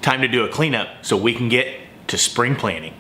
Time to do a cleanup so we can get to spring planting.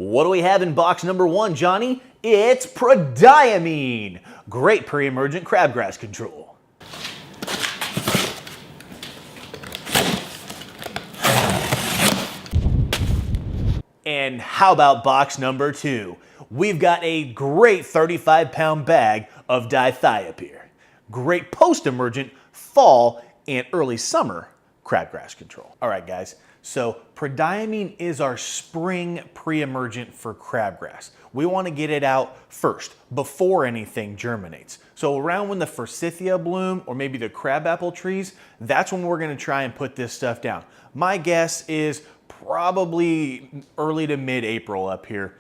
What do we have in box number 1, Johnny? It's Prodiamine. Great pre-emergent crabgrass control. And how about box number 2? We've got a great 35-pound bag of Dithiopyr. Great post-emergent fall and early summer crabgrass control. All right, guys. So Prodiamine is our spring pre-emergent for crabgrass. We want to get it out first, before anything germinates. So around when the forsythia bloom, or maybe the crabapple trees, that's when we're going to try and put this stuff down. My guess is probably early to mid-April up here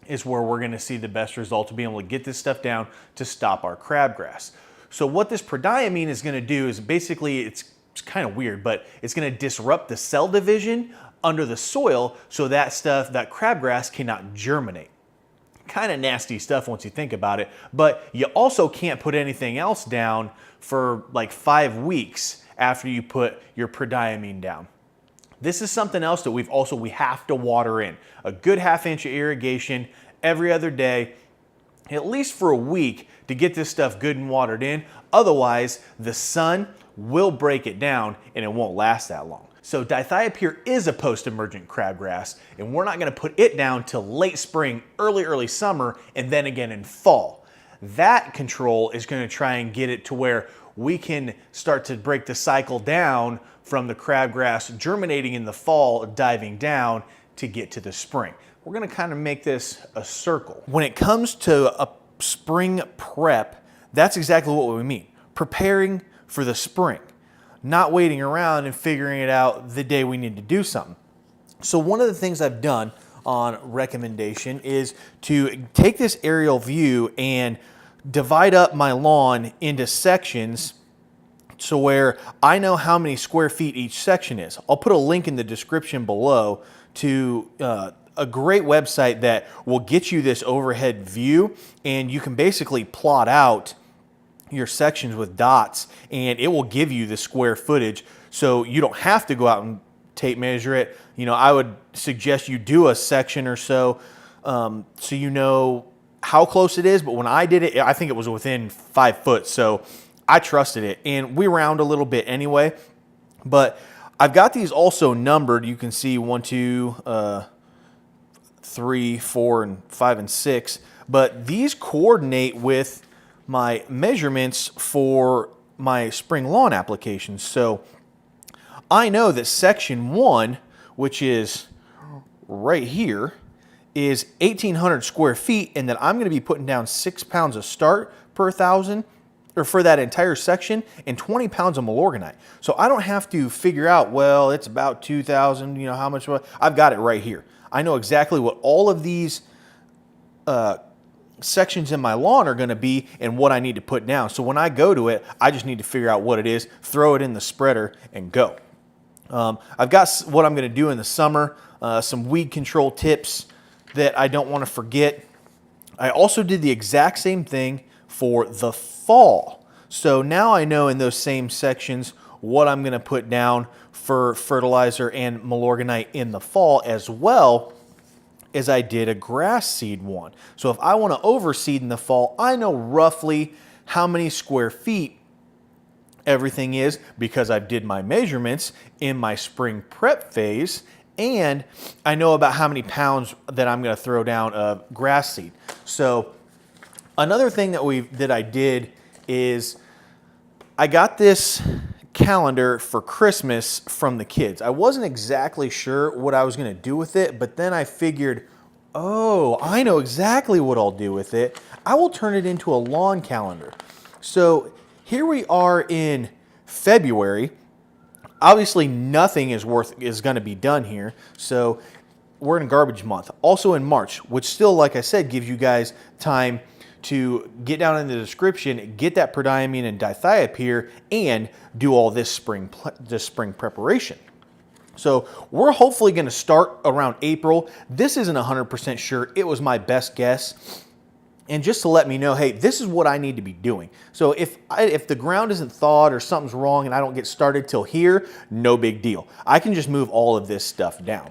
is where we're going to see the best result to be able to get this stuff down to stop our crabgrass. So what this Prodiamine is going to do is basically, it's kind of weird, but it's going to disrupt the cell division under the soil so that crabgrass cannot germinate. Kind of nasty stuff once you think about it, but you also can't put anything else down for like 5 weeks after you put your Prodiamine down. This is something else that we have to water in. A good ½ inch of irrigation every other day, at least for a week, to get this stuff good and watered in. Otherwise, the sun will break it down and it won't last that long. So Dithiopyr is a post-emergent crabgrass, and we're not going to put it down till late spring, early summer, and then again in fall. That control is going to try and get it to where we can start to break the cycle down from the crabgrass germinating in the fall, diving down to get to the spring. We're going to kind of make this a circle. When it comes to a spring prep, that's exactly what we mean. Preparing for the spring, not waiting around and figuring it out the day we need to do something. So one of the things I've done on recommendation is to take this aerial view and divide up my lawn into sections so where I know how many square feet each section is. I'll put a link in the description below to a great website that will get you this overhead view, and you can basically plot out your sections with dots and it will give you the square footage, so you don't have to go out and tape measure it. You know, I would suggest you do a section or so so you know how close it is, but when I did it, I think it was within 5 foot, so I trusted it, and we round a little bit anyway. But I've got these also numbered. You can see 1, 2, 3, 4, and 5, and 6, but these coordinate with my measurements for my spring lawn applications. So I know that section 1, which is right here, is 1,800 square feet, and that I'm going to be putting down 6 pounds of start per 1,000, or for that entire section, and 20 pounds of Milorganite. So I don't have to figure out, well, it's about 2,000, you know, how much. I've got it right here. I know exactly what all of these sections in my lawn are going to be and what I need to put down. So when I go to it, I just need to figure out what it is, throw it in the spreader, and go. I've got what I'm going to do in the summer, some weed control tips that I don't want to forget. I also did the exact same thing for the fall. So now I know in those same sections what I'm going to put down for fertilizer and Milorganite in the fall, as well as I did a grass seed one. So if I want to overseed in the fall, I know roughly how many square feet everything is because I did my measurements in my spring prep phase, and I know about how many pounds that I'm going to throw down of grass seed. So another thing that I did is I got this calendar for Christmas from the kids. I wasn't exactly sure what I was going to do with it, but then I figured, oh, I know exactly what I'll do with it. I will turn it into a lawn calendar. So here we are in February. Obviously, nothing is going to be done here. So we're in garbage month. Also in March, which still, like I said, gives you guys time to get down in the description, get that Prodiamine and Dithiopyr, and do all this spring preparation. So we're hopefully going to start around April. This isn't 100% sure. It was my best guess. And just to let me know, hey, this is what I need to be doing. So if the ground isn't thawed or something's wrong and I don't get started till here, no big deal. I can just move all of this stuff down.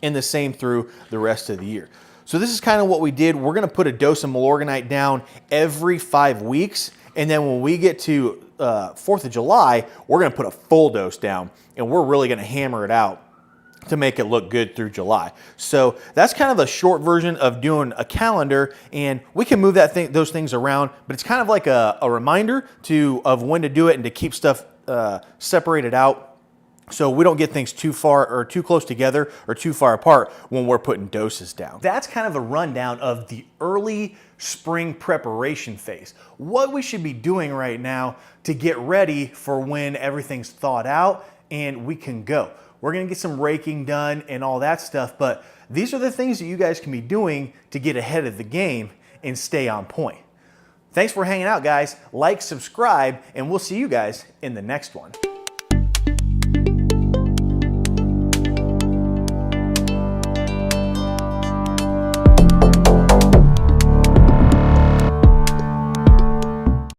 And the same through the rest of the year. So this is kind of what we did. We're going to put a dose of Milorganite down every 5 weeks. And then when we get to 4th of July, we're going to put a full dose down. And we're really going to hammer it out to make it look good through July. So that's kind of a short version of doing a calendar, and we can move those things around, but it's kind of like a reminder of when to do it and to keep stuff separated out so we don't get things too far or too close together or too far apart when we're putting doses down. That's kind of a rundown of the early spring preparation phase. What we should be doing right now to get ready for when everything's thawed out and we can go. We're gonna get some raking done and all that stuff, but these are the things that you guys can be doing to get ahead of the game and stay on point. Thanks for hanging out, guys. Like, subscribe, and we'll see you guys in the next one.